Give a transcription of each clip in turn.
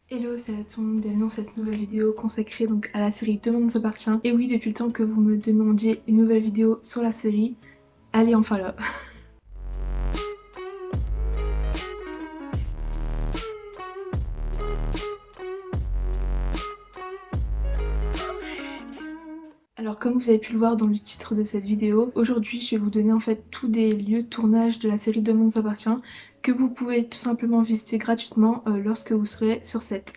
Hello, salut à tout le monde, bienvenue dans cette nouvelle vidéo consacrée donc à la série Demain nous appartient. Et oui, depuis le temps que vous me demandiez une nouvelle vidéo sur la série, elle est enfin là. Alors comme vous avez pu le voir dans le titre de cette vidéo, aujourd'hui je vais vous donner en fait tous des lieux de tournage de la série Demain nous appartient que vous pouvez tout simplement visiter gratuitement lorsque vous serez sur set.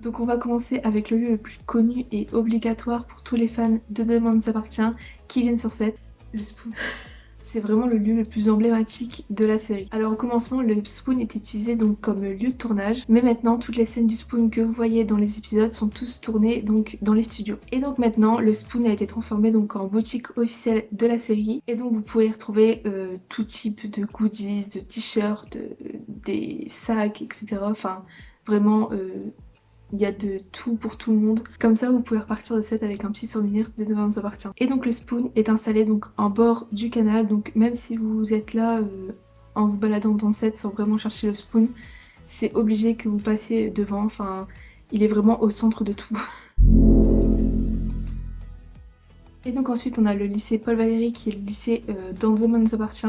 Donc on va commencer avec le lieu le plus connu et obligatoire pour tous les fans de Demain nous appartient qui viennent sur set, le Spoon. C'est vraiment le lieu le plus emblématique de la série. Alors au commencement, le Spoon était utilisé donc comme lieu de tournage, mais maintenant toutes les scènes du Spoon que vous voyez dans les épisodes sont tous tournées donc dans les studios. Et donc maintenant, le Spoon a été transformé donc en boutique officielle de la série, et donc vous pouvez y retrouver tout type de goodies, de t-shirts, des sacs, etc. Enfin vraiment il y a de tout pour tout le monde. Comme ça, vous pouvez repartir de set avec un petit souvenir de Demain nous appartient. Et donc le Spoon est installé donc en bord du canal. Donc même si vous êtes là en vous baladant dans le set sans vraiment chercher le Spoon, c'est obligé que vous passiez devant. Enfin, il est vraiment au centre de tout. Et donc ensuite on a le lycée Paul Valéry qui est le lycée dans Demain nous appartient,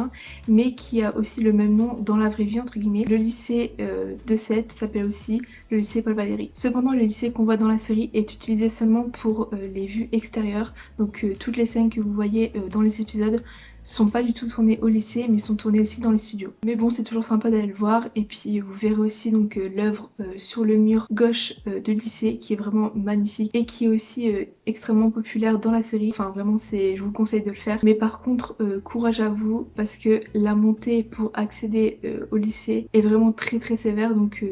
mais qui a aussi le même nom dans la vraie vie entre guillemets. Le lycée de Sète s'appelle aussi le lycée Paul Valéry. Cependant le lycée qu'on voit dans la série est utilisé seulement pour les vues extérieures, donc toutes les scènes que vous voyez dans les épisodes sont pas du tout tournées au lycée mais sont tournées aussi dans les studios. Mais bon, c'est toujours sympa d'aller le voir, et puis vous verrez aussi donc l'œuvre sur le mur gauche de lycée qui est vraiment magnifique et qui est aussi extrêmement populaire dans la série. Enfin vraiment, je vous conseille de le faire. Mais par contre courage à vous, parce que la montée pour accéder au lycée est vraiment très très sévère, donc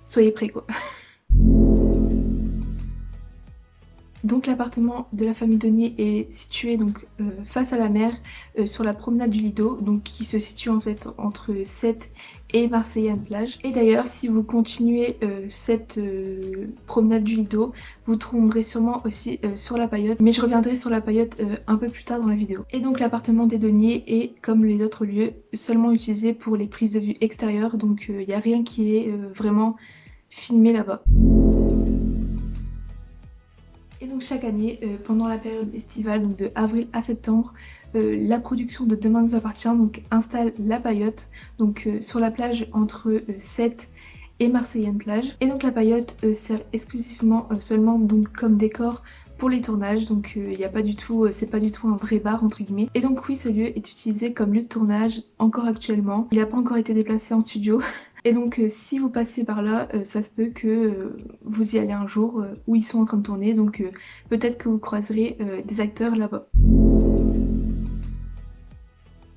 soyez prêts quoi. Donc l'appartement de la famille Denier est situé donc face à la mer sur la promenade du Lido, donc qui se situe en fait entre Sète et Marseillane-Plage. Et d'ailleurs, si vous continuez cette promenade du Lido, vous tomberez sûrement aussi sur la Paillote, mais je reviendrai sur la Paillote un peu plus tard dans la vidéo. Et donc l'appartement des Deniers est, comme les autres lieux, seulement utilisé pour les prises de vue extérieures, donc il n'y a rien qui est vraiment filmé là-bas. Et donc chaque année, pendant la période estivale, donc de avril à septembre, la production de Demain nous appartient donc installe la Paillote, donc sur la plage entre Sète et Marseillane-Plage. Et donc la Paillote sert exclusivement seulement donc comme décor pour les tournages, donc il y a pas du tout, c'est pas du tout un vrai bar entre guillemets. Et donc oui, ce lieu est utilisé comme lieu de tournage encore actuellement. Il n'a pas encore été déplacé en studio. Et donc si vous passez par là, ça se peut que vous y allez un jour où ils sont en train de tourner, donc peut-être que vous croiserez des acteurs là-bas.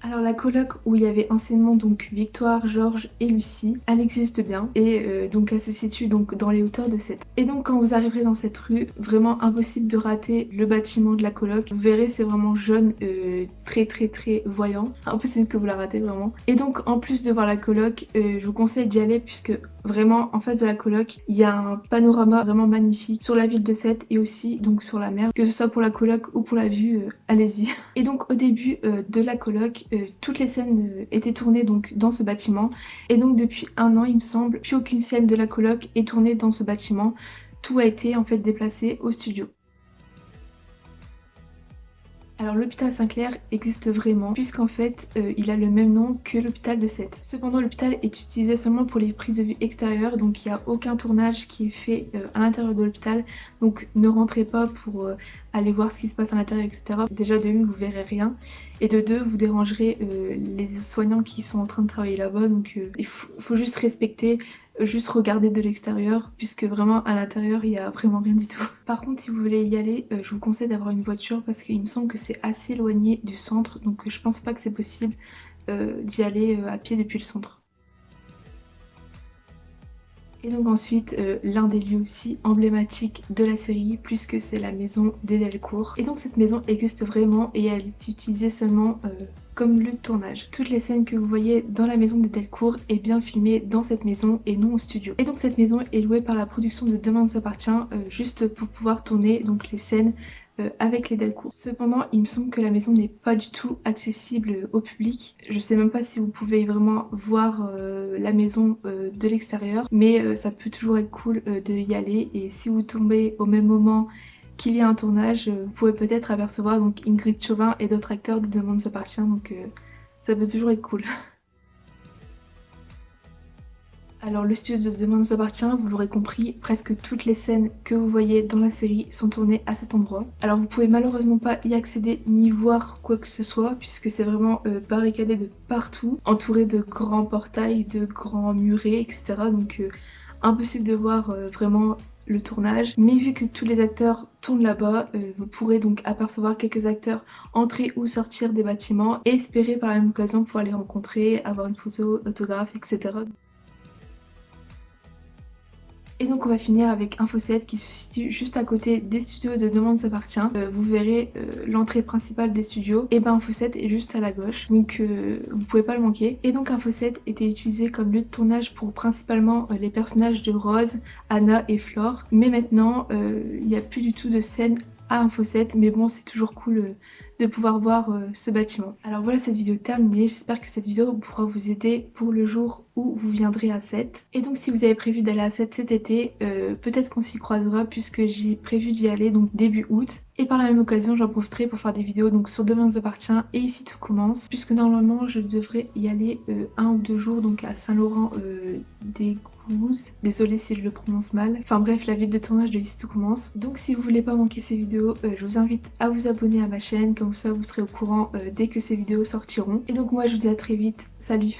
Alors la coloc où il y avait anciennement donc Victoire, Georges et Lucie, elle existe bien, et donc elle se situe donc dans les hauteurs de Sète. Et donc quand vous arriverez dans cette rue, vraiment impossible de rater le bâtiment de la coloc. Vous verrez, c'est vraiment jaune, très très très voyant, impossible que vous la ratez vraiment. Et donc en plus de voir la coloc, je vous conseille d'y aller, puisque vraiment en face de la coloc il y a un panorama vraiment magnifique sur la ville de Sète et aussi donc sur la mer. Que ce soit pour la coloc ou pour la vue, allez-y. Et donc au début de la coloc, toutes les scènes étaient tournées donc dans ce bâtiment, et donc depuis un an il me semble, plus aucune scène de la coloc est tournée dans ce bâtiment. Tout a été en fait déplacé au studio. Alors l'hôpital Saint-Clair existe vraiment, puisqu'en fait il a le même nom que l'hôpital de Sète. Cependant l'hôpital est utilisé seulement pour les prises de vue extérieures, donc il n'y a aucun tournage qui est fait à l'intérieur de l'hôpital, donc ne rentrez pas pour aller voir ce qui se passe à l'intérieur, etc. Déjà de une, vous verrez rien, et de deux, vous dérangerez les soignants qui sont en train de travailler là-bas, donc il faut juste respecter, juste regarder de l'extérieur, puisque vraiment à l'intérieur il y a vraiment rien du tout. Par contre, si vous voulez y aller, je vous conseille d'avoir une voiture, parce qu'il me semble que c'est assez éloigné du centre, donc je pense pas que c'est possible d'y aller à pied depuis le centre. Et donc ensuite, l'un des lieux aussi emblématiques de la série, puisque c'est la maison des Delcourt. Et donc cette maison existe vraiment, et elle est utilisée seulement comme lieu de tournage. Toutes les scènes que vous voyez dans la maison des Delcourt est bien filmée dans cette maison et non au studio. Et donc cette maison est louée par la production de Demain nous appartient juste pour pouvoir tourner donc les scènes avec les Delcourt. Cependant, il me semble que la maison n'est pas du tout accessible au public. Je sais même pas si vous pouvez vraiment voir la maison de l'extérieur, mais ça peut toujours être cool de y aller. Et si vous tombez au même moment qu'il y a un tournage, vous pouvez peut-être apercevoir donc Ingrid Chauvin et d'autres acteurs de Demain nous appartient, donc ça peut toujours être cool. Alors le studio de Demain nous appartient, vous l'aurez compris, presque toutes les scènes que vous voyez dans la série sont tournées à cet endroit. Alors vous pouvez malheureusement pas y accéder ni voir quoi que ce soit puisque c'est vraiment barricadé de partout, entouré de grands portails, de grands murets, etc. Donc impossible de voir vraiment le tournage. Mais vu que tous les acteurs tournent là-bas, vous pourrez donc apercevoir quelques acteurs entrer ou sortir des bâtiments et espérer par la même occasion pouvoir les rencontrer, avoir une photo, autographe, etc. Et donc on va finir avec Info 7 qui se situe juste à côté des studios de Demain nous appartient. Vous verrez l'entrée principale des studios. Et ben Info 7 est juste à la gauche, donc vous pouvez pas le manquer. Et donc Info 7 était utilisé comme lieu de tournage pour principalement les personnages de Rose, Anna et Flore. Mais maintenant il n'y a plus du tout de scène à Info 7, mais bon c'est toujours cool de pouvoir voir ce bâtiment. Alors voilà, cette vidéo terminée, j'espère que cette vidéo pourra vous aider pour le jour où vous viendrez à Sète. Et donc si vous avez prévu d'aller à Sète cet été, peut-être qu'on s'y croisera puisque j'ai prévu d'y aller donc début août. Et par la même occasion j'en profiterai pour faire des vidéos donc sur Demain nous appartient et Ici tout commence, puisque normalement je devrais y aller 1 ou 2 jours donc à Saint-Laurent des Désolée si je le prononce mal. Enfin bref, la ville de tournage de Ici tout commence. Donc si vous voulez pas manquer ces vidéos, je vous invite à vous abonner à ma chaîne, comme ça vous serez au courant dès que ces vidéos sortiront. Et donc moi je vous dis à très vite, salut.